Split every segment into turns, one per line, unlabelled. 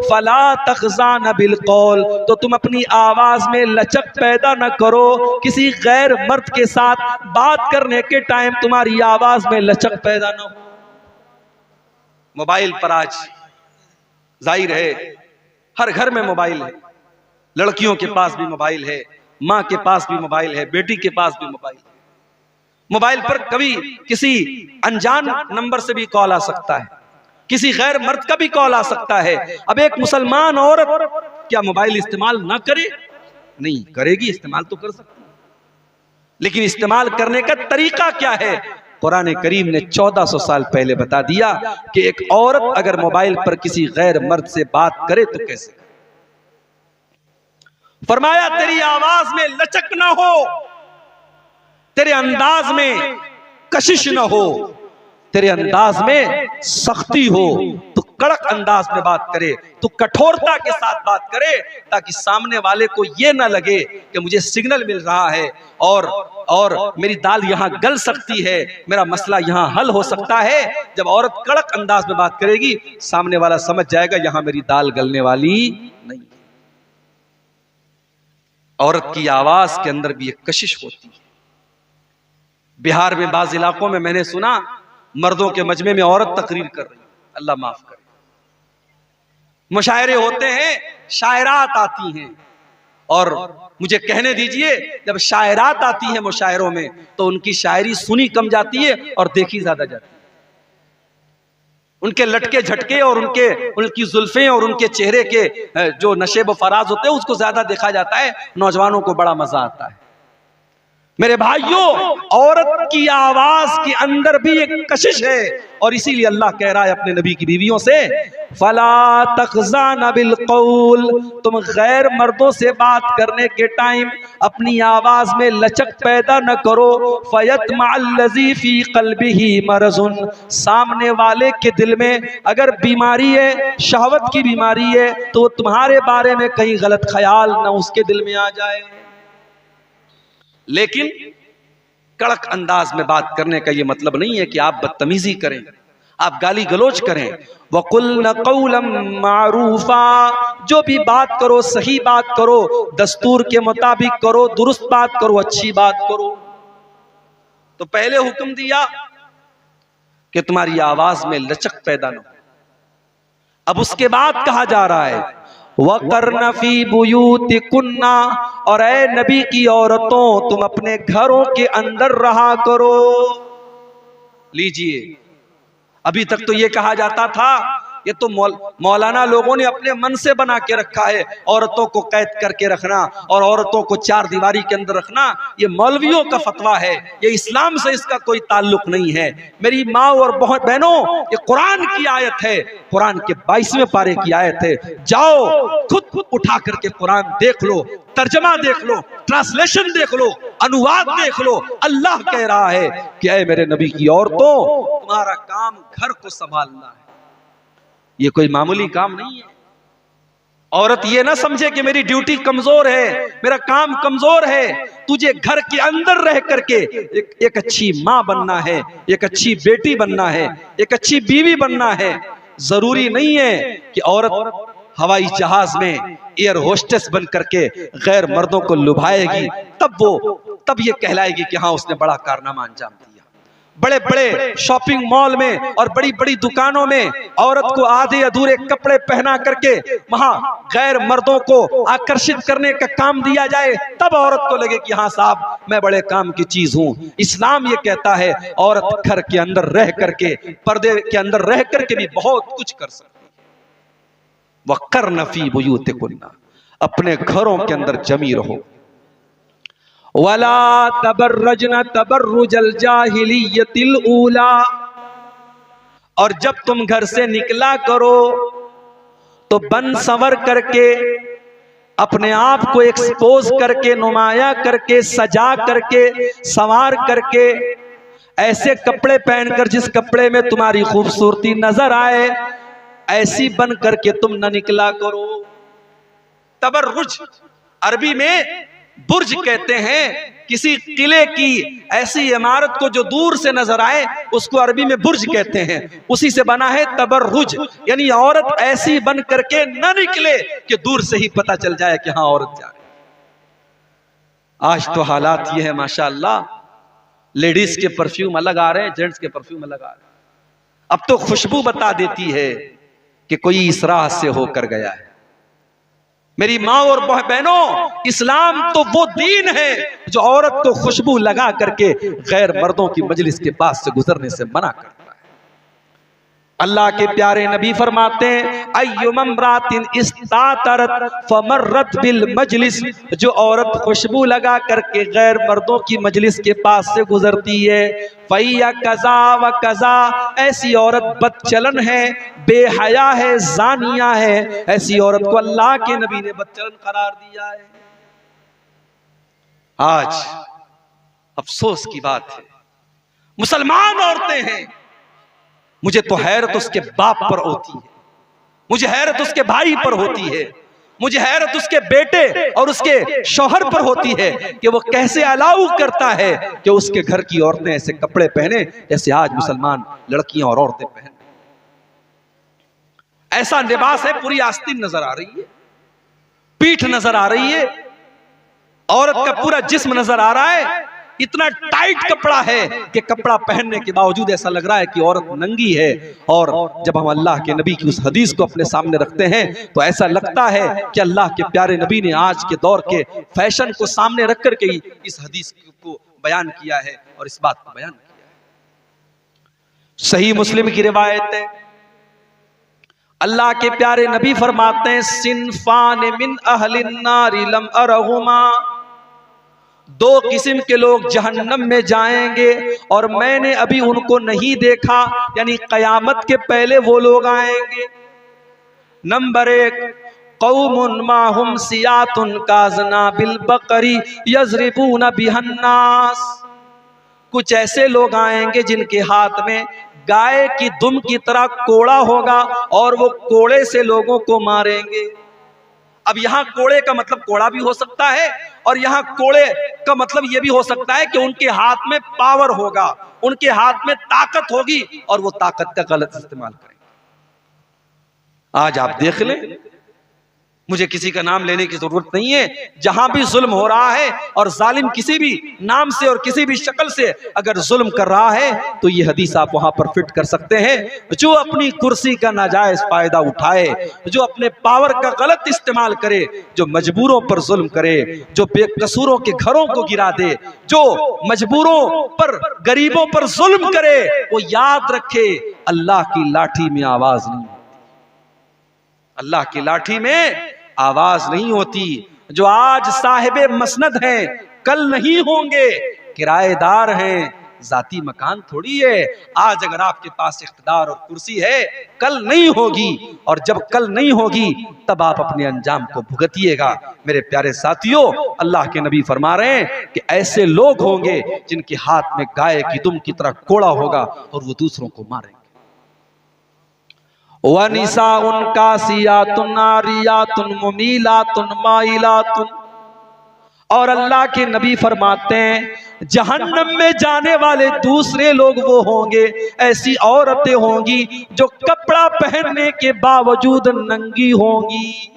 फला तखज़ान बिल कौल, तो तुम अपनी आवाज में लचक पैदा न करो। किसी गैर मर्द के साथ बात करने के टाइम तुम्हारी आवाज में लचक पैदा न हो। मोबाइल पर आज जाहिर है हर घर में मोबाइल है, लड़कियों के पास भी मोबाइल है, माँ के पास भी मोबाइल है, बेटी के पास भी मोबाइल है। मोबाइल पर कभी किसी अनजान नंबर से भी कॉल आ सकता है, किसी गैर मर्द का भी कॉल आ सकता है। अब एक मुसलमान औरत क्या मोबाइल इस्तेमाल ना करे? नहीं करेगी, इस्तेमाल तो कर सकती है, लेकिन इस्तेमाल करने का तरीका क्या है? कुरान करीम ने 1400 साल पहले बता दिया कि एक औरत अगर मोबाइल पर किसी गैर मर्द से बात करे तो कैसे। फरमाया तेरी आवाज में लचक ना हो, तेरे अंदाज में कशिश ना हो, तेरे अंदाज में सख्ती हो, तो कड़क अंदाज में बात करे, तो कठोरता के साथ बात करे, ताकि सामने वाले को यह ना लगे कि मुझे सिग्नल मिल रहा है और मेरी दाल यहां गल सकती है, मेरा मसला यहां हल हो सकता है। जब औरत कड़क अंदाज में बात करेगी, सामने वाला समझ जाएगा यहां मेरी दाल गलने वाली नहीं। औरत की आवाज के अंदर भी एक कशिश होती है। बिहार में बाज इलाकों में मैंने सुना मर्दों के मजमे में औरत तकरीर कर रही, अल्लाह माफ करे, मुशायरे होते हैं, शायरात आती हैं, और मुझे कहने दीजिए जब शायरात आती हैं मुशायरों में तो उनकी शायरी सुनी कम जाती है और देखी ज्यादा जाती है। उनके लटके झटके और उनकी जुल्फें और उनके चेहरे के जो नशेब फराज होते हैं उसको ज्यादा देखा जाता है, नौजवानों को बड़ा मजा आता है। मेरे भाइयों, औरत की आवाज के अंदर भी एक कशिश है, और इसीलिए अल्लाह कह रहा है अपने नबी की बीवियों से, फला तखज़ान बिल कौल, तुम गैर मर्दों से बात करने के टाइम अपनी आवाज में लचक पैदा न करो। फयतमअल्लज़ी फी क़ल्बिही मरज़ुन, सामने वाले के दिल में अगर बीमारी है, शहवत की बीमारी है, तो तुम्हारे बारे में कहीं गलत ख्याल न उसके दिल में आ जाए। लेकिन कड़क अंदाज में बात करने का यह मतलब नहीं है कि आप बदतमीजी करें, आप गाली गलोच करें। वक़ुल्न क़ौलन मारूफा, जो भी बात करो सही बात करो, दस्तूर के मुताबिक करो, दुरुस्त बात करो, अच्छी बात करो। तो पहले हुक्म दिया कि तुम्हारी आवाज में लचक पैदा न हो। अब उसके बाद कहा जा रहा है वक़र्न फ़ी बुयूतिकुन्ना, और ऐ नबी की औरतों तुम अपने घरों के अंदर रहा करो। लीजिए, अभी तक तो ये कहा जाता था, ये तो मौलाना लोगों ने अपने मन से बना के रखा है, औरतों को कैद करके रखना और औरतों को चार दीवारी के अंदर रखना, ये मौलवियों का फतवा है, ये इस्लाम से इसका कोई ताल्लुक नहीं है। मेरी माँ और बहनों, ये कुरान की आयत है, कुरान के 22वें पारे की आयत है। जाओ खुद उठा करके कुरान देख लो, तर्जमा देख लो, ट्रांसलेशन देख लो, अनुवाद देख लो। अल्लाह कह रहा है कि ऐ मेरे नबी की औरतों, तुम्हारा काम घर को संभालना है, ये कोई मामूली काम नहीं है। औरत ये ना समझे कि मेरी ड्यूटी कमजोर है, मेरा काम कमजोर है। तुझे घर के अंदर रह करके एक अच्छी माँ बनना है, एक अच्छी बेटी बनना है, एक अच्छी बीवी बनना है। जरूरी नहीं है कि औरत हवाई जहाज में एयर होस्टेस बन करके गैर मर्दों को लुभाएगी तब ये कहलाएगी कि हाँ उसने बड़ा कारनामा अंजाम दिया। बड़े बड़े शॉपिंग मॉल में और बड़ी बड़ी दुकानों में औरत को आधे अधूरे कपड़े पहना करके वहां गैर मर्दों को आकर्षित करने का काम दिया जाए, तब औरत को लगे कि हाँ साहब मैं बड़े काम की चीज हूं। इस्लाम ये कहता है औरत घर के अंदर रह करके, पर्दे के अंदर रह करके भी बहुत कुछ कर सकती है। वक़र्न फ़ी बुयूतिकुन्ना, अपने घरों के अंदर जमी रहो। वला तबर्रजन तबर्रुजल जाहिलियतिल ऊला, और जब तुम घर से निकला करो तो बन संवर करके, अपने आप को एक्सपोज करके, नुमाया करके, सजा करके, संवार करके, ऐसे कपड़े पहनकर जिस कपड़े में तुम्हारी खूबसूरती नजर आए, ऐसी बन करके तुम न निकला करो। तबर्रुज अरबी में बुर्ज कहते हैं, किसी किले की ऐसी इमारत को जो दूर से नजर आए उसको अरबी में बुर्ज कहते हैं, उसी से बना है तबर्रुज, यानी औरत ऐसी बन करके न निकले कि दूर से ही पता चल जाए कि हाँ औरत जा रही। आज तो हालात ये है माशाअल्लाह, लेडीज के परफ्यूम अलग आ रहे हैं, जेंट्स के परफ्यूम अलग आ रहे हैं। अब तो खुशबू बता देती है कि कोई इस राह से होकर गया है। मेरी माँ और बहनों, इस्लाम तो वो दीन है जो औरत को खुशबू लगा करके गैर मर्दों की मजलिस के पास से गुजरने से मना करता है। अल्लाह के प्यारे नबी फरमाते हैं अय्युमरातिन इस्तातरत फमर्रत बिल मजलिस, जो औरत खुशबू लगा करके गैर मर्दों की मजलिस के पास से गुजरती है, फैया कजा व कजा, ऐसी औरत बदचलन है, बेहया है, जानिया है, ऐसी औरत को अल्लाह के नबी ने बदचलन करार दिया है। आज अफसोस की बात है, मुसलमान औरतें हैं, मुझे तो हैरत उसके बाप पर होती है, मुझे हैरत उसके भाई पर होती है, मुझे हैरत उसके बेटे और उसके शौहर पर होती है कि वो कैसे अलाउ करता है कि उसके घर की औरतें ऐसे कपड़े पहने जैसे आज मुसलमान लड़कियां और औरतें पहने। ऐसा लिबास है, पूरी आस्तीन नजर आ रही है, पीठ नजर आ रही है, औरत का पूरा जिस्म नजर आ रहा है, इतना टाइट कपड़ा है कि कपड़ा पहनने के बावजूद ऐसा लग रहा है कि औरत नंगी है। और जब हम अल्लाह के नबी की उस हदीस को अपने सामने रखते हैं तो ऐसा लगता है कि अल्लाह के प्यारे नबी ने आज के दौर के फैशन को सामने रख करके ही इस हदीस को बयान किया है और इस बात को बयान किया है। सही मुस्लिम की रिवायत है, अल्लाह के प्यारे नबी फरमाते हैं सिनफान मिन अहलिन नारि लम अरहुमा, दो किस्म के लोग जहन्नम में जाएंगे और मैंने अभी उनको नहीं देखा, यानी कयामत के पहले वो लोग आएंगे। नंबर 1, कौमुन माहुम सियातुन काजना बिल बकरी यजरिबून बिहन्नास, कुछ ऐसे लोग आएंगे जिनके हाथ में गाय की दुम की तरह कोड़ा होगा और वो कोड़े से लोगों को मारेंगे। अब यहां कोड़े का मतलब कोड़ा भी हो सकता है और यहां कोड़े का मतलब यह भी हो सकता है कि उनके हाथ में पावर होगा, उनके हाथ में ताकत होगी और वो ताकत का गलत इस्तेमाल करेंगे। आज आप देख लें, मुझे किसी का नाम लेने की जरूरत नहीं है, जहां भी जुल्म हो रहा है और जालिम किसी भी नाम से और किसी भी शक्ल से अगर जुल्म कर रहा है तो ये हदीस आप वहां पर फिट कर सकते हैं। जो अपनी कुर्सी का नाजायज फायदा उठाए, जो अपने पावर का गलत इस्तेमाल करे, जो मजबूरों पर जुल्म करे, जो बेकसूरों के घरों को गिरा दे, जो मजबूरों पर गरीबों पर जुल्म करे, वो याद रखे अल्लाह की लाठी में आवाज नहीं, अल्लाह की लाठी में आवाज नहीं होती। जो आज साहिबे मसनद हैं कल नहीं होंगे, किराएदार हैं, जाती मकान थोड़ी है। आज अगर आपके पास इख्तिदार और कुर्सी है कल नहीं होगी, और जब कल नहीं होगी तब आप अपने अंजाम को भुगतिएगा। मेरे प्यारे साथियों, अल्लाह के नबी फरमा रहे हैं कि ऐसे लोग होंगे जिनके हाथ में गाय की दुम की तरह कोड़ा होगा और वो दूसरों को मारेंगे। वनिसाउन कासियातुन नारियातुन मुमीलातुन माइलातुन, और अल्लाह के नबी फरमाते हैं जहन्नम में जाने वाले दूसरे लोग वो होंगे, ऐसी औरतें होंगी जो कपड़ा पहनने के बावजूद नंगी होंगी।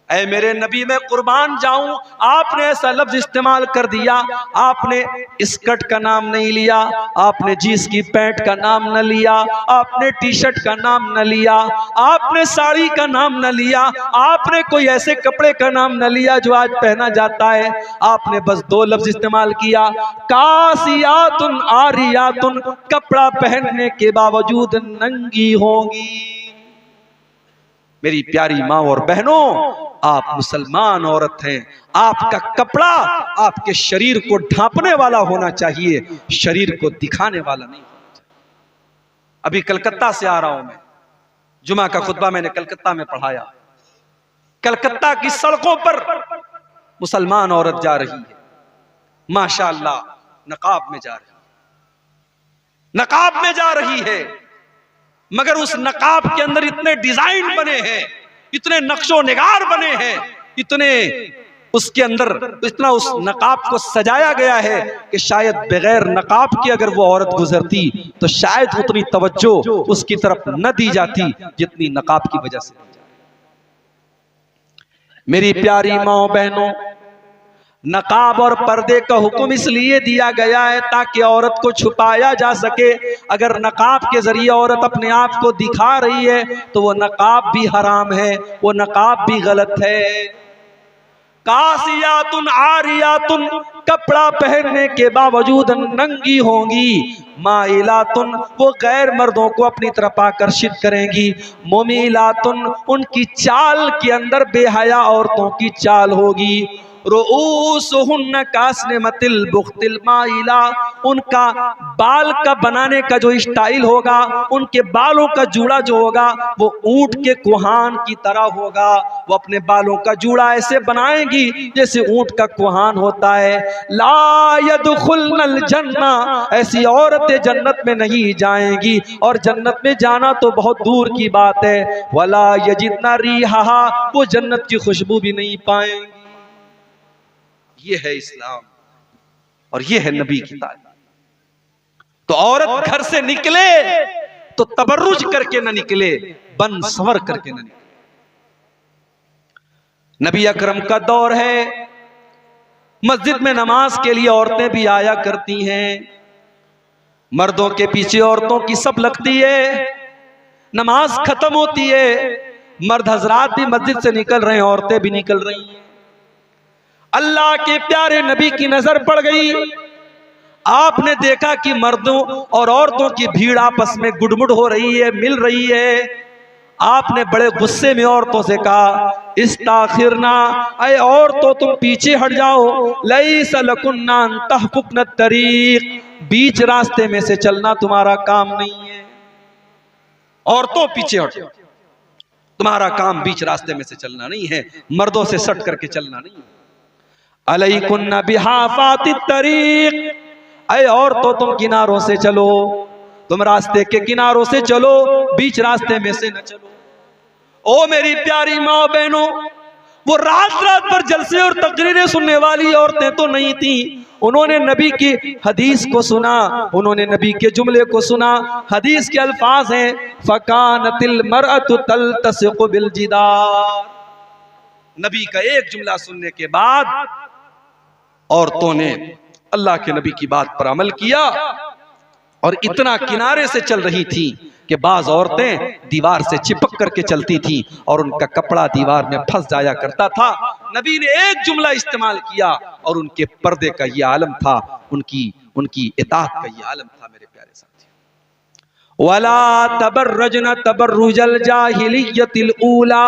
ऐ मेरे नबी, मैं कुर्बान जाऊं, आपने ऐसा लफ्ज इस्तेमाल कर दिया, आपने स्कर्ट का नाम नहीं लिया, आपने जींस की पैंट का नाम न लिया, आपने टी शर्ट का नाम न लिया, आपने साड़ी का नाम न लिया, आपने कोई ऐसे कपड़े का नाम न लिया जो आज पहना जाता है। आपने बस 2 लफ्ज इस्तेमाल किया, कासियातुन आरियातुन, कपड़ा पहनने के बावजूद नंगी होंगी। मेरी प्यारी माँ और बहनों, आप मुसलमान औरत हैं, आपका कपड़ा आपके शरीर को ढांपने वाला होना चाहिए, शरीर को दिखाने वाला नहीं होना चाहिए। अभी कलकत्ता से आ रहा हूं मैं, जुमा का खुतबा मैंने कलकत्ता में पढ़ाया। कलकत्ता की सड़कों पर मुसलमान औरत जा रही है, माशाअल्लाह नकाब में जा रही है, नकाब में जा रही है, मगर उस नकाब के अंदर इतने डिजाइन बने हैं, इतने नक्शो निगार बने हैं, इतने उसके अंदर इतना उस नकाब को सजाया गया है कि शायद बगैर नकाब के अगर वो औरत गुजरती तो शायद उतनी तवज्जो उसकी तरफ न दी जाती जितनी नकाब की वजह से। मेरी प्यारी माओ बहनों, नकाब और पर्दे का हुक्म इसलिए दिया गया है ताकि औरत को छुपाया जा सके। अगर नकाब के जरिए औरत अपने आप को दिखा रही है तो वो नकाब भी हराम है, वो नकाब भी गलत है। कासियातुन आरियातुन, कपड़ा पहनने के बावजूद नंगी होंगी। माइलातुन, वो गैर मर्दों को अपनी तरफ आकर्षित करेंगी। मुमीलातुन, उनकी चाल के अंदर बेहया औरतों की चाल होगी। रुऊसुहुन्ना कास्निमतिल बुख्तिल माइला, उनका बाल का बनाने का जो स्टाइल होगा, उनके बालों का जूड़ा जो होगा वो ऊंट के कुहान की तरह होगा। वो अपने बालों का जूड़ा ऐसे बनाएंगी जैसे ऊंट का कुहान होता है। ला यदखुलनल जन्ना, ऐसी औरतें जन्नत में नहीं जाएंगी, और जन्नत में जाना तो बहुत दूर की बात है। वला यजिदना रिहा, वो जन्नत की खुशबू भी नहीं पाएंगी। ये है इस्लाम और ये है नबी की तालीम। तो औरत घर से निकले तो तबर्रुज करके न निकले, बन संवर करके न निकले। नबी अकरम का दौर है, मस्जिद में नमाज के लिए औरतें भी आया करती हैं। मर्दों के पीछे औरतों की सब लगती है। नमाज खत्म होती है, मर्द हजरात भी मस्जिद से निकल रहे हैं, औरतें भी निकल रही हैं। अल्लाह के प्यारे नबी की नजर पड़ गई। आपने देखा कि मर्दों और औरतों की भीड़ आपस में गुड़मुड़ हो रही है, मिल रही है। आपने बड़े गुस्से में औरतों से कहा, इस्ताखिरना, अय औरतों तुम पीछे हट जाओ। लैसा लकुन्ना अन तहफुकन तरीक, बीच रास्ते में से चलना तुम्हारा काम नहीं है। औरतों पीछे हटो, तुम्हारा काम बीच रास्ते में से चलना नहीं है, मर्दों से सट करके चलना नहीं है। अलैकुन्ना बिहाफातित तरीक, अय औरतों तुम किनारों से चलो, तुम रास्ते के किनारों से चलो, बीच रास्ते में से न चलो। ओ मेरी प्यारी माँ बहनों, वो रात रात भर जलसे और तकरीरें सुनने वाली औरतें तो नहीं थी। उन्होंने नबी की हदीस को सुना, उन्होंने नबी के जुमले को सुना। हदीस के अल्फाज हैं, फकानतिल मरअतु तल्तसिqu बिल जिदार। नबी का एक जुमला सुनने के बाद औरतों ने अल्लाह के नबी की बात पर अमल किया और इतना किनारे से चल रही थी कि बाज औरतें दीवार से चिपक करके चलती थी और उनका कपड़ा दीवार में फंस जाया करता था। नबी ने एक जुमला इस्तेमाल किया और उनके पर्दे का ये आलम था, उनकी इताअत का ये आलम था। मेरे प्यारे साथी, वला तबर्रजना तबर्रुजल जाहिलियतिल ऊला,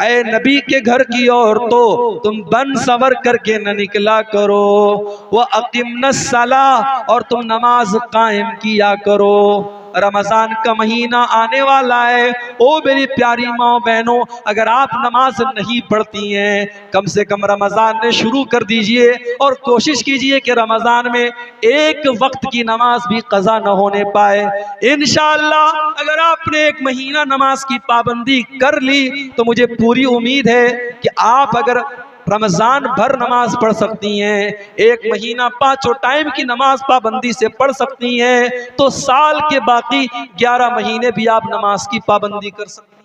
ऐ नबी के घर की औरतों तुम बन संवर करके न निकला करो। वह अकीमनस सला, और तुम नमाज कायम किया करो। रमजान का महीना आने वाला है। ओ मेरी प्यारी माँ बहनों, अगर आप नमाज नहीं पढ़ती हैं, कम से कम रमजान में शुरू कर दीजिए और कोशिश कीजिए कि रमजान में एक वक्त की नमाज भी कज़ा न होने पाए। इंशाअल्लाह अगर आपने एक महीना नमाज की पाबंदी कर ली तो मुझे पूरी उम्मीद है कि आप अगर रमजान भर नमाज पढ़ सकती हैं, एक महीना 5 टाइम की नमाज पाबंदी से पढ़ सकती हैं, तो साल के बाकी 11 महीने भी आप नमाज की पाबंदी कर सकती हैं।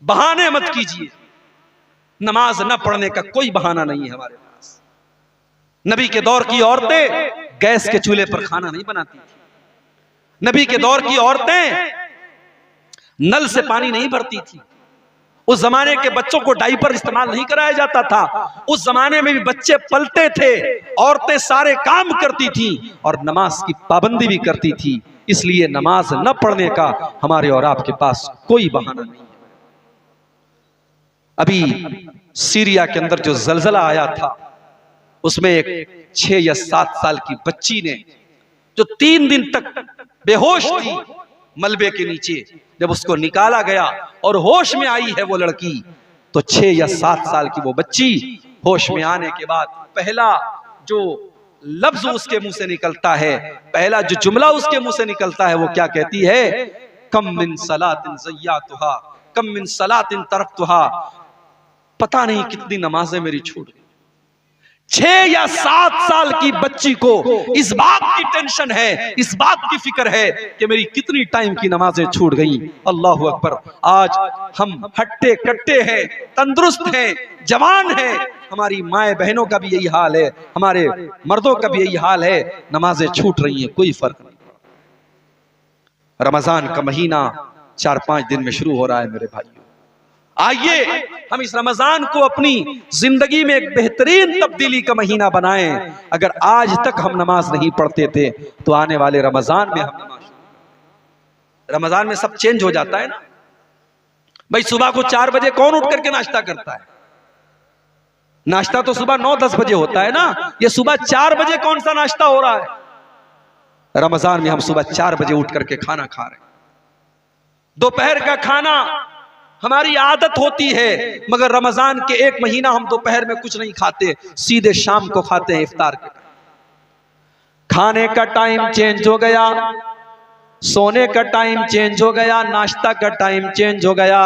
बहाने मत कीजिए, नमाज न पढ़ने का कोई बहाना नहीं है हमारे पास। नबी के दौर की औरतें गैस के चूल्हे पर खाना नहीं बनाती थी। नबी के दौर की औरतें नल से पानी नहीं भरती थी। उस जमाने के बच्चों को डायपर इस्तेमाल नहीं कराया जाता था। उस जमाने में भी बच्चे पलते थे, औरतें सारे काम करती थी और नमाज की पाबंदी भी करती थी। इसलिए नमाज न पढ़ने का हमारे और आपके पास कोई बहाना नहीं है। अभी सीरिया के अंदर जो जलजला आया था, उसमें एक 6 या 7 साल की बच्ची ने, जो 3 दिन तक बेहोश थी मलबे के नीचे, जब उसको निकाला गया और होश में आई है वो लड़की, तो 6 या 7 साल की वो बच्ची होश में आने के बाद पहला जो लफ्ज उसके मुंह से निकलता है, पहला जो जुमला उसके मुंह से निकलता है, वो क्या कहती है? कम मिन सलातिन ज़य्यातुहा, कम मिन सलातिन तरक्तुहा, पता नहीं कितनी नमाजें मेरी छूट गई। 6 या 7 साल की बच्ची को इस बात की टेंशन है, इस बात की फिक्र है कि मेरी कितनी टाइम की नमाजें छूट गई। अल्लाहु अकबर। आज हम हट्टे कट्टे हैं, तंदुरुस्त हैं, जवान हैं, हमारी माए बहनों का भी यही हाल है, हमारे मर्दों का भी यही हाल है, नमाजें छूट रही हैं, कोई फर्क नहीं। रमजान का महीना 4-5 दिन में शुरू हो रहा है मेरे भाइयों। आइए हम इस रमजान को अपनी जिंदगी में एक बेहतरीन तब्दीली का महीना बनाएं। अगर आज तक हम नमाज नहीं पढ़ते थे तो आने वाले रमजान में हम नमाज, रमजान में सब चेंज हो जाता है ना भाई। सुबह को 4 बजे कौन उठ करके नाश्ता करता है? नाश्ता तो सुबह 9-10 बजे होता है ना। ये सुबह 4 बजे कौन सा नाश्ता हो रहा है? रमजान में हम सुबह 4 बजे उठ करके खाना खा रहे हैं। दोपहर का खाना हमारी आदत होती है, मगर रमजान के 1 महीना हम दोपहर में कुछ नहीं खाते, सीधे शाम को खाते हैं इफ्तार के टाइम। खाने का टाइम चेंज हो गया, सोने का टाइम चेंज हो गया, नाश्ता का टाइम चेंज हो गया,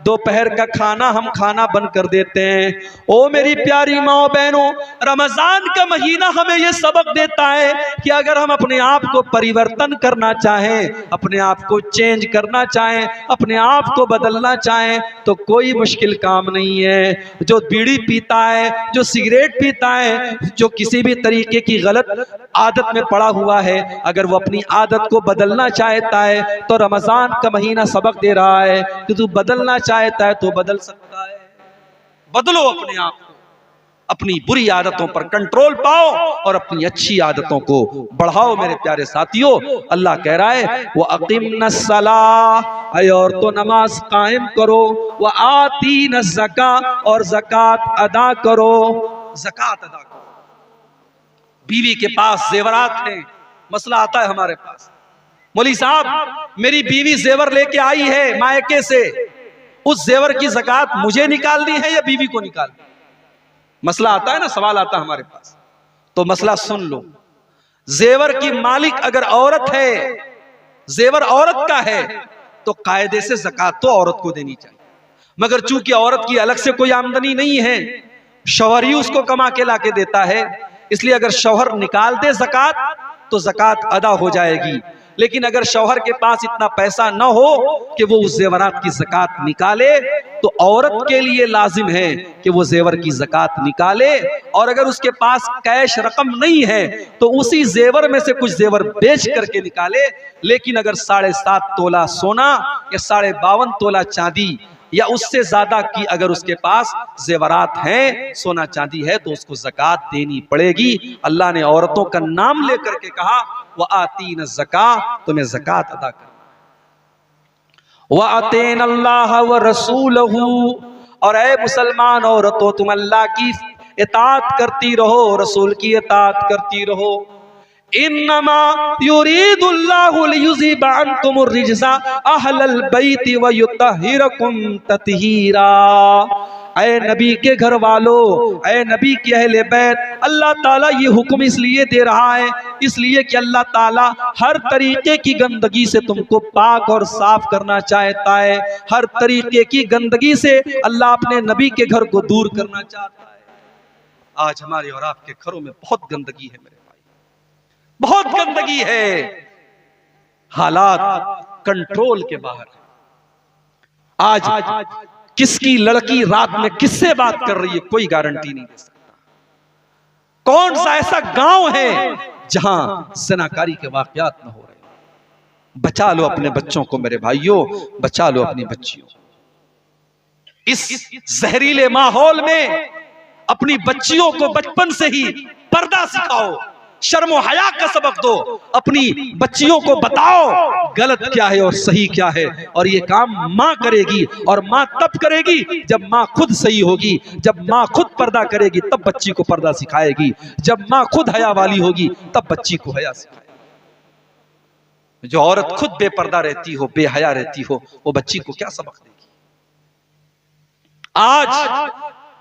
दोपहर का खाना हम खाना बंद कर देते हैं। ओ मेरी प्यारी माओ बहनों, रमजान का महीना हमें यह सबक देता है कि अगर हम अपने आप को परिवर्तन करना चाहें, अपने आप को चेंज करना चाहें, अपने आप को बदलना चाहें तो कोई मुश्किल काम नहीं है। जो बीड़ी पीता है, जो सिगरेट पीता है, जो किसी भी तरीके की गलत आदत में पड़ा हुआ है, अगर वो अपनी आदत को बदलना चाहता है तो रमजान का महीना सबक दे रहा है कि तू बदलना चाहता है तो बदल सकता है। बदलो अपने आप को, अपनी बुरी आदतों पर कंट्रोल पाओ और अपनी अच्छी आदतों को बढ़ाओ। मेरे प्यारे साथियों, अल्लाह कह रहा है वो अकीमनस्सलाह, और तो नमाज कायम करो, व आतीन ज़का, और ज़कात अदा करो, ज़कात अदा करो। बीवी के पास जेवरात हैं, मसला आता है हमारे पास, मौली साहब मेरी बीवी जेवर लेके आई है मायके से, उस जेवर की ज़कात मुझे निकालनी है या बीवी को निकालनी? मसला आता है ना, सवाल आता है हमारे पास। तो मसला सुन लो, जेवर की मालिक अगर औरत है, जेवर औरत का है, तो कायदे से ज़कात तो औरत को देनी चाहिए, मगर चूंकि औरत की अलग से कोई आमदनी नहीं है, शौहर ही उसको कमा के लाके देता है, इसलिए अगर शौहर निकाल दे ज़कात तो ज़कात अदा हो जाएगी। लेकिन अगर शौहर के पास इतना पैसा न हो कि वो उस जेवरात की ज़कात निकाले, तो औरत के लिए लाजिम है कि वो जेवर की ज़कात निकाले। और अगर उसके पास कैश रकम नहीं है तो उसी जेवर में से कुछ जेवर बेच करके निकाले। लेकिन अगर 7.5 तोला सोना या 52.5 तोला चांदी या उससे ज्यादा की अगर उसके पास जेवरात हैं, सोना चांदी है, तो उसको ज़कात देनी पड़ेगी। अल्लाह ने औरतों का नाम लेकर के कहा व आतीन ज़का, तुम्हें ज़कात अदा करना। व अतीन अल्लाह व रसूलहू, और ऐ मुसलमान औरतों तुम अल्लाह की इताअत करती रहो, रसूल की इताअत करती रहो। इन्नमा युरीदुल्लाहु लियुज़हिबा अन्कुमुर रिज्सा अहलल बैति व युतहिरकुम तत्हीरा। ऐ नबी के घर वालों, ऐ नबी के अहले बैत, अल्लाह ताला ये हुक्म इसलिए दे रहा है, इसलिए कि अल्लाह ताला हर तरीके की गंदगी से तुमको पाक और साफ करना चाहता है। हर तरीके की गंदगी से अल्लाह अपने नबी के घर को दूर करना चाहता है। आज हमारे और आपके घरों में बहुत गंदगी है मेरे भाई, बहुत गंदगी है, हालात कंट्रोल के बाहर है। आज किसकी लड़की रात में किससे बात कर रही है कोई गारंटी नहीं दे सकता। कौन सा ऐसा गांव है जहां ज़नाकारी के वाकयात न हो रहे। बचा लो अपने बच्चों को मेरे भाइयों, बचा लो अपनी बच्चियों। इस जहरीले माहौल में अपनी बच्चियों को बचपन से ही पर्दा सिखाओ, शर्म हया का सबक दो, अपनी बच्चियों को बताओ गलत क्या है और सही क्या है। और ये काम माँ करेगी, और माँ तब करेगी जब माँ खुद सही होगी। जब माँ खुद पर्दा करेगी तब बच्ची को पर्दा सिखाएगी। जब माँ खुद हया वाली होगी तब बच्ची को हया सिखाएगी। जो औरत खुद बेपर्दा रहती हो, बेहया रहती हो, वो बच्ची को क्या सबक देगी। आज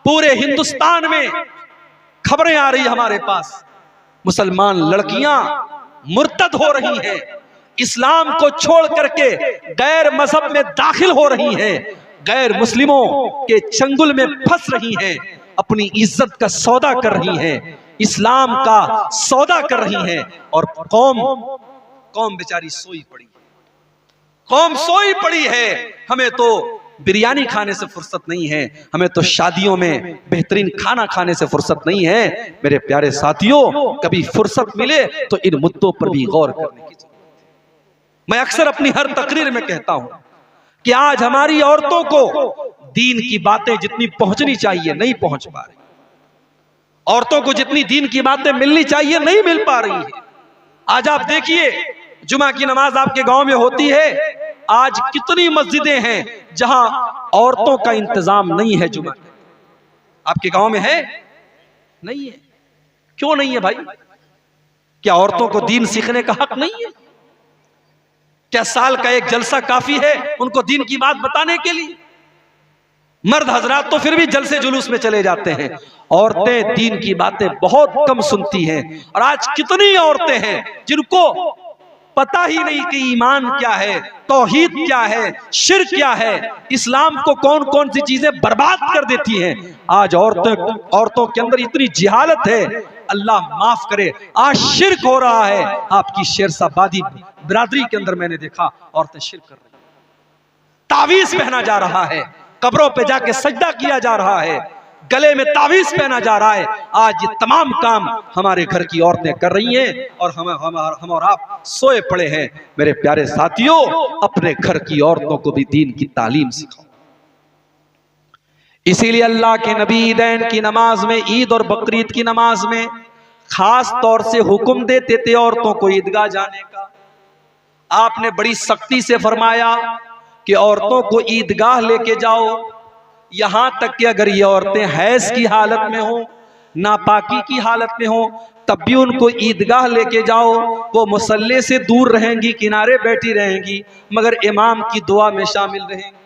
पूरे हिंदुस्तान में खबरें आ रही हमारे पास, मुसलमान लड़कियां मुर्तद हो रही हैं, इस्लाम को छोड़ करके गैर मजहब में दाखिल हो रही हैं। गैर मुस्लिमों के चंगुल में फंस रही हैं, अपनी इज्जत का सौदा कर रही हैं, इस्लाम का सौदा कर रही हैं, और कौम बेचारी सोई पड़ी, कौम सोई पड़ी है। हमें तो बिरयानी खाने से फुर्सत नहीं है, हमें तो शादियों में बेहतरीन खाना खाने से फुर्सत नहीं है। मेरे प्यारे साथियों, कभी फुर्सत मिले तो इन मुद्दों पर भी गौर करने की जरूरत है। मैं अक्सर अपनी हर तकरीर में कहता हूं कि आज हमारी औरतों को दीन की बातें जितनी पहुंचनी चाहिए नहीं पहुंच पा रही, औरतों को जितनी दीन की बातें मिलनी चाहिए नहीं मिल पा रही है। आज आप देखिए, जुमा की नमाज आपके गांव में होती है, आज कितनी मस्जिदें हैं जहां औरतों का इंतजाम नहीं है। जुमा आपके गांव में है? नहीं है। क्यों नहीं है भाई? क्या औरतों को दीन सीखने का हक नहीं है? क्या साल का एक जलसा काफी है उनको दीन की बात बताने के लिए? मर्द हजरात तो फिर भी जलसे जुलूस में चले जाते हैं, औरतें दीन की बातें बहुत कम सुनती हैं। और आज कितनी औरतें हैं जिनको पता ही नहीं कि ईमान क्या है, तौहीद क्या है, शिर्क क्या है, इस्लाम को कौन कौन सी चीजें बर्बाद कर देती हैं। आज औरतों के अंदर इतनी जिहालत है, अल्लाह माफ करे, आज शिर्क हो रहा है। आपकी शेरशाबादी बिरादरी के अंदर मैंने देखा औरतें शिर्क कर रही, तावीज पहना जा रहा है, कब्रों पे जाके सजदा किया जा रहा है, गले में तावीज पहना जा रहा है। आज ये तमाम काम हमारे घर की औरतें कर रही हैं और हम और आप सोए पड़े हैं। मेरे प्यारे साथियों, अपने घर की औरतों को भी दीन की तालीम सिखाओ। इसीलिए अल्लाह के नबी ईदैन की नमाज में, ईद और बकरीद की नमाज में खास तौर से हुक्म देते थे औरतों को ईदगाह जाने का। आपने बड़ी सख्ती से फरमाया कि औरतों को ईदगाह लेके जाओ, यहां तक कि अगर ये औरतें हैज की हालत में हो, नापाकी की हालत में हो, तब भी उनको ईदगाह लेके जाओ। वो मुसल्ले से दूर रहेंगी, किनारे बैठी रहेंगी, मगर इमाम की दुआ में शामिल रहेंगी।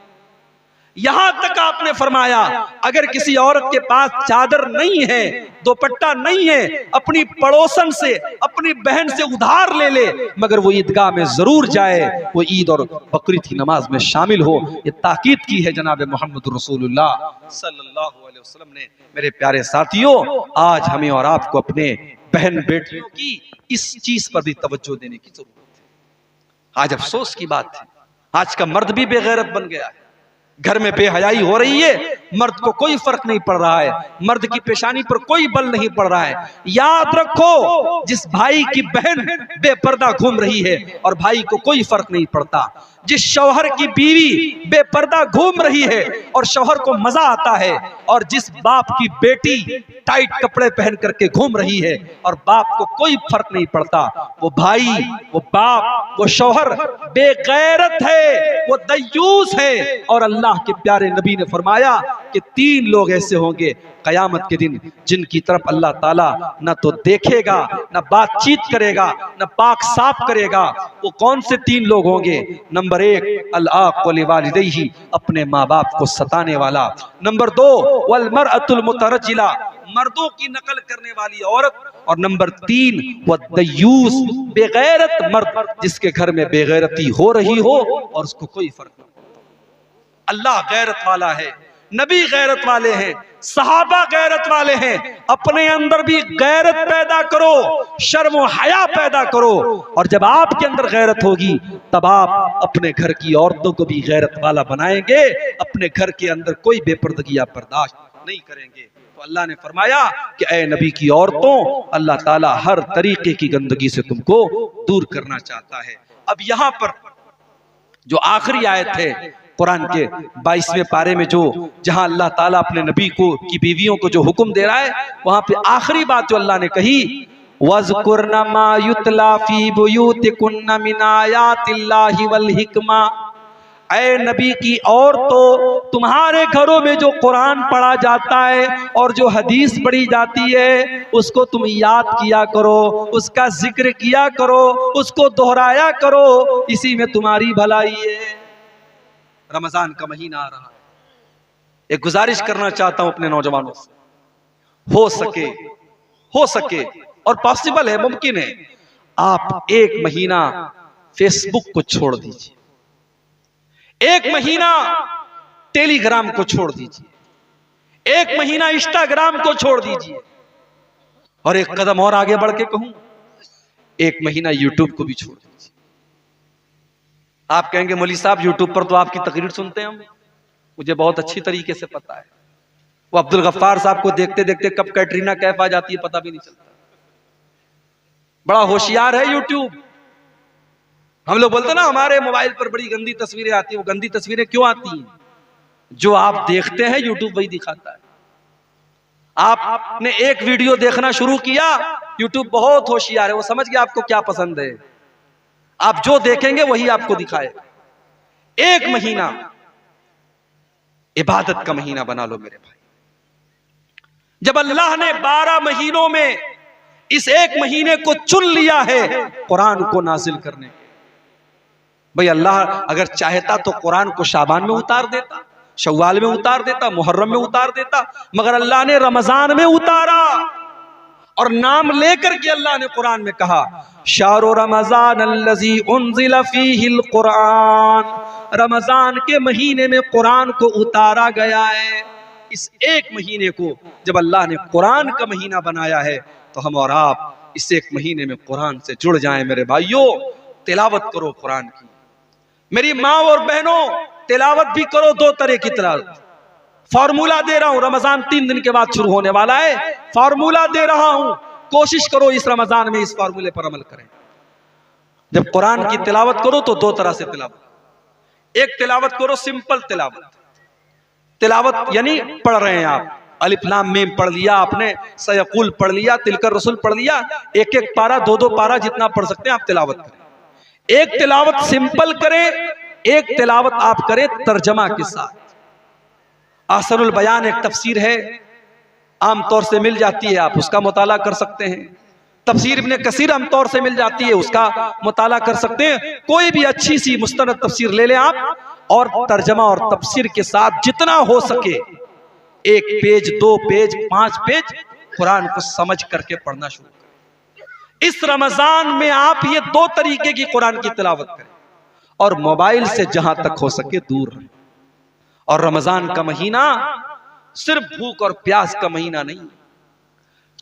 यहां तक आपने फरमाया अगर किसी औरत के पास चादर नहीं है, दुपट्टा नहीं है, अपनी पड़ोसन से, अपनी बहन से उधार ले ले, मगर वो ईदगाह में जरूर जाए, वो ईद और बकरीद की नमाज में शामिल हो। ये ताकीद की है जनाब मोहम्मद रसूलुल्लाह सल्लल्लाहु अलैहि वसल्लम ने। मेरे प्यारे साथियों, आज हमें और आपको अपने बहन बेटियों की इस चीज पर भी तवज्जो देने की जरूरत है। आज अफसोस की बात है, आज का मर्द भी बेगैरत बन गया है। घर में बेहयाई हो रही है, मर्द को कोई फर्क नहीं पड़ रहा है, मर्द की पेशानी पर कोई बल नहीं पड़ रहा है। याद रखो, जिस भाई की बहन बेपर्दा घूम रही है और भाई को कोई फर्क नहीं पड़ता, जिस शौहर की बीवी बेपर्दा घूम रही है और शौहर को मजा आता है, और जिस बाप की बेटी टाइट कपड़े पहन करके घूम रही है और बाप को कोई फर्क नहीं पड़ता, वो भाई, वो बाप, वो शौहर बेगैरत है, वो दयूस है। और अल्लाह के प्यारे नबी ने फरमाया कि 3 लोग ऐसे होंगे कयामत के दिन जिनकी तरफ अल्लाह ताला न तो देखेगा, न बातचीत करेगा, न पाक साफ करेगा। वो कौन से 3 लोग होंगे? नंबर 1, अल-आक़ लिवालिदैहि, अपने माँ बाप को सताने वाला। नंबर 2, वल मरअतुल मुतरज्जिला, मर्दों की नकल करने वाली औरत। और नंबर 3, वह दयूस, बेगैरत मर्द, जिसके घर में बेगैरती हो रही हो और उसको कोई फर्क नहीं। अल्लाह गैरत वाला है, नबी गैरत वाले हैं, सहाबा गैरत वाले हैं। अपने अंदर भी गैरत पैदा करो, शर्म और हया पैदा करो, और जब आपके अंदर गैरत होगी तब आप अपने घर की औरतों को भी गैरत वाला बनाएंगे। अपने घर के अंदर कोई बेपर्दगी आप बर्दाश्त नहीं करेंगे। तो अल्लाह ने फरमाया कि ऐ नबी की औरतों, अल्लाह ताला हर तरीके की गंदगी से तुमको दूर करना चाहता है। अब यहां पर जो आखिरी आयत है कुरान के 22वें पारे में, जो जहां अल्लाह ताला अपने नबी को की बीवियों को जो हुक्म दे रहा है, वहां पे आखिरी बात जो अल्लाह ने कही, वज़कुरना मा युतला फी बुयूतिकुन्ना मिन आयातिल्लाहि वल हिकमा। ऐ नबी की औरतों, तुम्हारे घरों में जो कुरान पढ़ा जाता है और जो हदीस पढ़ी जाती है, उसको तुम याद किया करो, उसका जिक्र किया करो, उसको दोहराया करो, इसी में तुम्हारी भलाई है। रमजान का महीना आ रहा है, एक गुजारिश करना चाहता हूं अपने नौजवानों से, हो सके और पॉसिबल है, मुमकिन है, आप 1 महीना फेसबुक को छोड़ दीजिए, 1 महीना टेलीग्राम को छोड़ दीजिए, 1 महीना इंस्टाग्राम को छोड़ दीजिए, और एक कदम और आगे बढ़ के कहूं, 1 महीना यूट्यूब को भी छोड़ दीजिए। आप कहेंगे मौलवी साहब यूट्यूब पर तो आपकी तकरीर सुनते हैं हम, मुझे बहुत अच्छी तरीके से पता है। वो अब्दुल गफ्फार साहब को देखते देखते कब कैटरीना कैफ आ जाती है पता भी नहीं चलता। बड़ा होशियार है यूट्यूब। हम लोग बोलते ना हमारे मोबाइल पर बड़ी गंदी तस्वीरें आती हैं, वो गंदी तस्वीरें क्यों आती हैं? जो आप देखते हैं यूट्यूब वही दिखाता है। आपने एक वीडियो देखना शुरू किया, यूट्यूब बहुत होशियार है, वो समझ गया आपको क्या पसंद है, आप जो देखेंगे वही आपको दिखाएगा। 1 महीना इबादत का महीना बना लो मेरे भाई। जब अल्लाह ने 12 महीनों में इस 1 महीने को चुन लिया है कुरान को नाजिल करने के, भाई अल्लाह अगर चाहता तो कुरान को शाबान में उतार देता, शव्वाल में उतार देता, मुहर्रम में उतार देता, मगर अल्लाह ने रमजान में उतारा। और नाम लेकर के अल्लाह ने कुरान में कहा, शाहरु रमजान अल्लज़ी उन्ज़िला फ़ीहिल कुरान, रमजान के महीने में कुरान को उतारा गया है। इस 1 महीने को जब अल्लाह ने कुरान का महीना बनाया है तो हम और आप इस 1 महीने में कुरान से जुड़ जाएं मेरे भाइयों। तिलावत करो कुरान की, मेरी माँ और बहनों, तिलावत भी करो। 2 तरह की तिलावत, फॉर्मूला दे रहा हूं, रमजान 3 दिन के बाद शुरू होने वाला है, फॉर्मूला दे रहा हूं, कोशिश करो इस रमजान में इस फॉर्मूले पर अमल करें। जब कुरान की तिलावत करो तो 2 तरह से तिलावत। एक तिलावत करो सिंपल तिलावत, तिलावत यानी पढ़ रहे हैं आप, अलिफ लाम मीम पढ़ लिया आपने, सयकुल पढ़ लिया, तिलकर रसूल पढ़ लिया, 1-1 पारा 2-2 पारा जितना पढ़ सकते हैं आप तिलावत करें। एक तिलावत सिंपल करें, एक तिलावत आप करें तर्जमा के साथ। आसनुल बयान एक तफसीर है, आमतौर से मिल जाती है, आप उसका मुताला कर सकते हैं। तफसीर इब्ने कसीर आमतौर से मिल जाती है, उसका मुताला कर सकते हैं। कोई भी अच्छी सी मुस्तनद तफसीर ले लें आप, और तर्जमा और तफसीर के साथ जितना हो सके 1 पेज 2 पेज 5 पेज कुरान को समझ करके पढ़ना शुरू करें। इस रमजान में आप ये 2 तरीके की कुरान की तिलावत करें, और मोबाइल से जहां तक हो सके दूर रहें। और रमजान का महीना सिर्फ भूख और प्यास का महीना नहीं,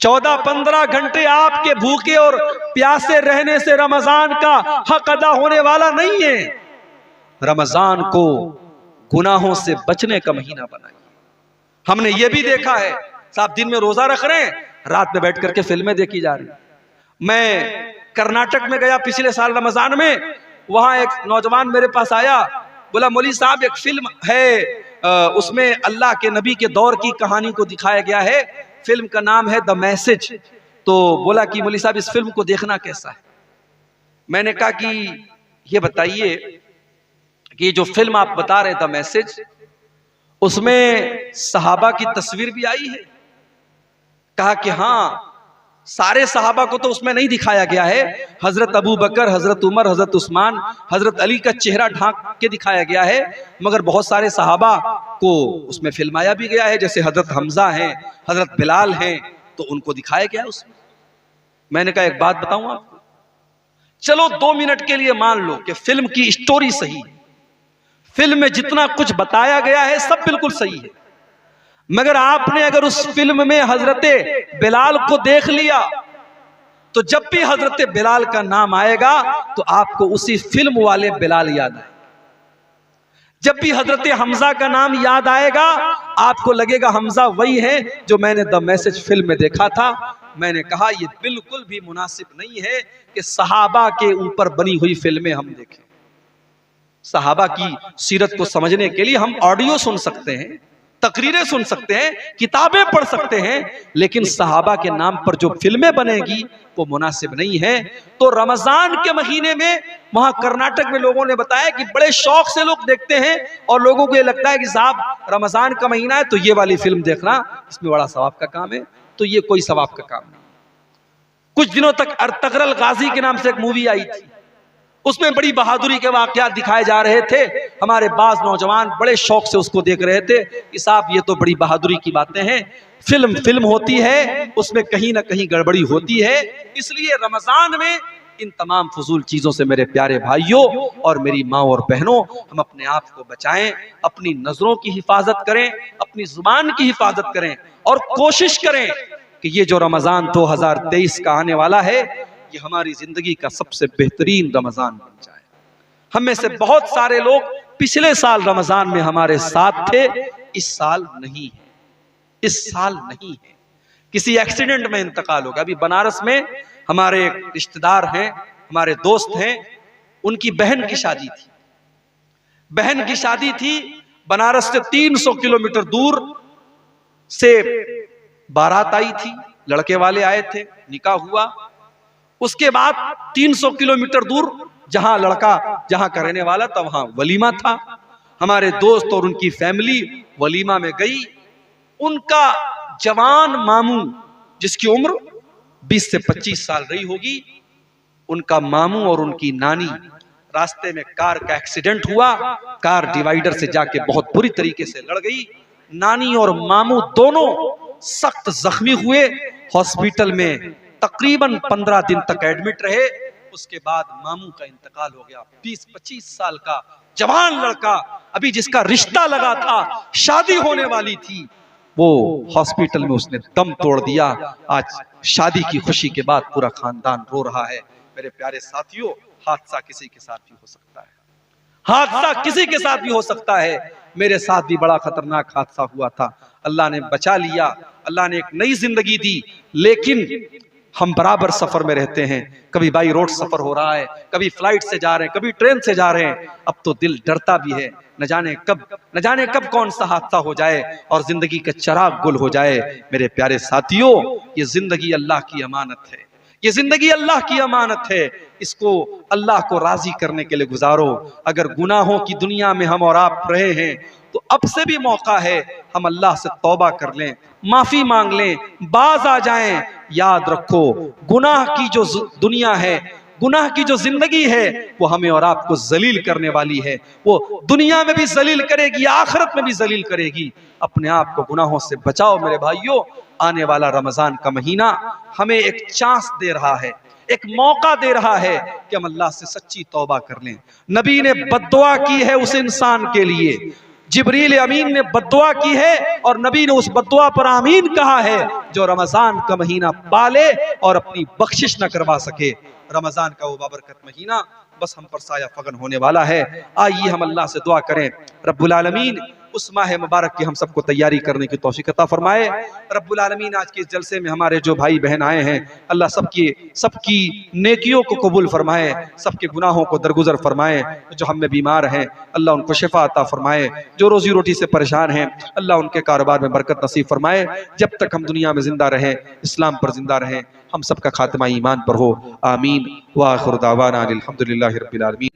14-15 घंटे आपके भूखे और प्यासे रहने से रमजान का हक अदा होने वाला नहीं है। रमजान को गुनाहों से बचने का महीना बनाइए। हमने ये भी देखा है, साहब दिन में रोजा रख रहे हैं, रात में बैठ करके फिल्में देखी जा रही। मैं कर्नाटक में गया पिछले साल रमजान में, वहां एक नौजवान मेरे पास आया, बोला मौलवी साहब एक फिल्म है, उसमें अल्लाह के नबी के दौर की कहानी को दिखाया गया है, फिल्म का नाम है द मैसेज। तो बोला कि मौलवी साहब इस फिल्म को देखना कैसा है। मैंने कहा कि ये बताइए कि जो फिल्म आप बता रहे द मैसेज, उसमें सहाबा की तस्वीर भी आई है? कहा कि हाँ, सारे सहाबा को तो उसमें नहीं दिखाया गया है, हजरत अबू बकर, हजरत उमर, हजरत उस्मान, हजरत अली का चेहरा ढांक के दिखाया गया है, मगर बहुत सारे सहाबा को उसमें फिल्माया भी गया है, जैसे हजरत हमजा हैं, हजरत बिलाल हैं, तो उनको दिखाया गया उसमें। मैंने कहा एक बात बताऊं आपको, चलो 2 मिनट के लिए मान लो कि फिल्म की स्टोरी सही है, फिल्म में जितना कुछ बताया गया है सब बिल्कुल सही है, मगर आपने अगर उस फिल्म में हजरत बिलाल को देख लिया तो जब भी हजरत बिलाल का नाम आएगा तो आपको उसी फिल्म वाले बिलाल याद आएगा। जब भी हजरत हमजा का नाम याद आएगा आपको लगेगा हमजा वही है जो मैंने द मैसेज फिल्म में देखा था। मैंने कहा यह बिल्कुल भी मुनासिब नहीं है कि सहाबा के ऊपर बनी हुई फिल्में हम देखें। सहाबा की सीरत को समझने के लिए हम ऑडियो सुन सकते हैं, तकरीरें सुन सकते हैं, किताबें पढ़ सकते हैं, लेकिन सहाबा के नाम पर जो फिल्में बनेगी वो मुनासिब नहीं है। तो रमजान के महीने में वहां कर्नाटक में लोगों ने बताया कि बड़े शौक से लोग देखते हैं और लोगों को ये लगता है कि साहब रमजान का महीना है तो ये वाली फिल्म देखना, इसमें बड़ा सवाब का काम है। तो ये कोई सवाब का काम नहीं। कुछ दिनों तक अर्तगरल गाजी के नाम से एक मूवी आई थी, उसमें बड़ी बहादुरी के वाकयात दिखाए जा रहे थे। हमारे बाज नौजवान बड़े शौक से उसको देख रहे थे कि साहब ये तो बड़ी बहादुरी की बातें हैं। फिल्म होती है, उसमें कहीं ना कहीं गड़बड़ी होती है, इसलिए रमजान में इन तमाम फजूल चीज़ों से मेरे प्यारे भाइयों और मेरी माँ और बहनों, हम अपने आप को बचाएं, अपनी नज़रों की हिफाजत करें, अपनी ज़ुबान की हिफाजत करें और कोशिश करें कि ये जो रमज़ान 2023 का आने वाला है, ये हमारी ज़िंदगी का सबसे बेहतरीन रमज़ान बन जाए। हम में से बहुत सारे लोग पिछले साल रमज़ान में हमारे साथ थे, इस साल नहीं है, इस साल नहीं है। किसी एक्सीडेंट में इंतकाल हो गया। अभी बनारस में हमारे रिश्तेदार हैं, हमारे दोस्त हैं, उनकी बहन की शादी थी। बहन की शादी थी, बनारस से 300 किलोमीटर दूर से बारात आई थी, लड़के वाले आए थे, निकाह हुआ। उसके बाद 300 किलोमीटर दूर जहां लड़का जहां का रहने वाला था वहां वलीमा था। हमारे दोस्त और उनकी फैमिली वलीमा में गई। उनका जवान मामू, जिसकी उम्र 20 से 25 साल रही होगी, उनका मामू और उनकी नानी, रास्ते में कार का एक्सीडेंट हुआ। कार डिवाइडर से जाके बहुत बुरी तरीके से लड़ गई। नानी और मामू दोनों सख्त जख्मी हुए, हॉस्पिटल में तकरीबन 15 दिन तक एडमिट रहे। उसके बाद मामू का इंतकाल हो गया। 20-25 साल का जवान लड़का, अभी जिसका रिश्ता लगा था, शादी होने वाली थी, वो हॉस्पिटल में उसने दम तोड़ दिया। आज शादी की खुशी के बाद पूरा खानदान रो रहा है। मेरे प्यारे साथियों, हादसा किसी के साथ भी हो सकता है, हादसा किसी के साथ भी हो सकता है। मेरे साथ भी बड़ा खतरनाक हादसा हुआ था, अल्लाह ने बचा लिया, अल्लाह ने एक नई जिंदगी दी। लेकिन हम बराबर सफर में रहते हैं, कभी बाई रोड सफर हो रहा है, कभी फ्लाइट से जा रहे हैं, कभी ट्रेन से जा रहे हैं। अब तो दिल डरता भी है, न जाने कब कौन सा हादसा हो जाए और जिंदगी का चिराग गुल हो जाए। मेरे प्यारे साथियों, ये जिंदगी अल्लाह की अमानत है, ये जिंदगी अल्लाह की अमानत है। इसको अल्लाह को राजी करने के लिए गुजारो। अगर गुनाहों की दुनिया में हम और आप रहे हैं तो अब से भी मौका है, हम अल्लाह से तौबा कर लें, माफी मांग लें, बाज आ जाएं। याद रखो, गुनाह की जो दुनिया है, गुनाह की जो जिंदगी है, वो हमें और आपको जलील करने वाली है। वो दुनिया में भी जलील करेगी, आखिरत में भी जलील करेगी। अपने आप को गुनाहों से बचाओ मेरे भाइयों। आने वाला रमजान का महीना हमें एक चांस दे रहा है, एक मौका दे रहा है कि हम अल्लाह से सच्ची तौबा कर लें। नबी ने बद्दुआ की है उस इंसान के लिए, जिब्रील अमीन ने बद्दुआ की है और नबी ने उस बद्दुआ पर आमीन कहा है, जो रमजान का महीना पाले और अपनी बख्शिश न करवा सके। रमजान का वो बाबरकत महीना बस हम पर साया फगन होने वाला है। आइए हम अल्लाह से दुआ करें, रब्बुल आलमीन उस माह मुबारक की हम सबको तैयारी करने की तौफीक अता फरमाए। रब्बुल आलमीन आज के इस जलसे में हमारे जो भाई बहन आए हैं, अल्लाह सबकी नेकियों को कबूल फरमाए, सबके गुनाहों को दरगुजर फरमाए। जो हम में बीमार हैं अल्लाह उनको शिफा अता फरमाए, जो रोजी रोटी से परेशान हैं अल्लाह उनके कारोबार में बरकत नसीब फरमाए। जब तक हम दुनिया में जिंदा रहें, इस्लाम पर जिंदा रहें, हम सबका खात्मा ईमान पर हो। आमीन। व आखिर दावाना अल्हम्दुलिल्लाहि रब्बिल आलमीन।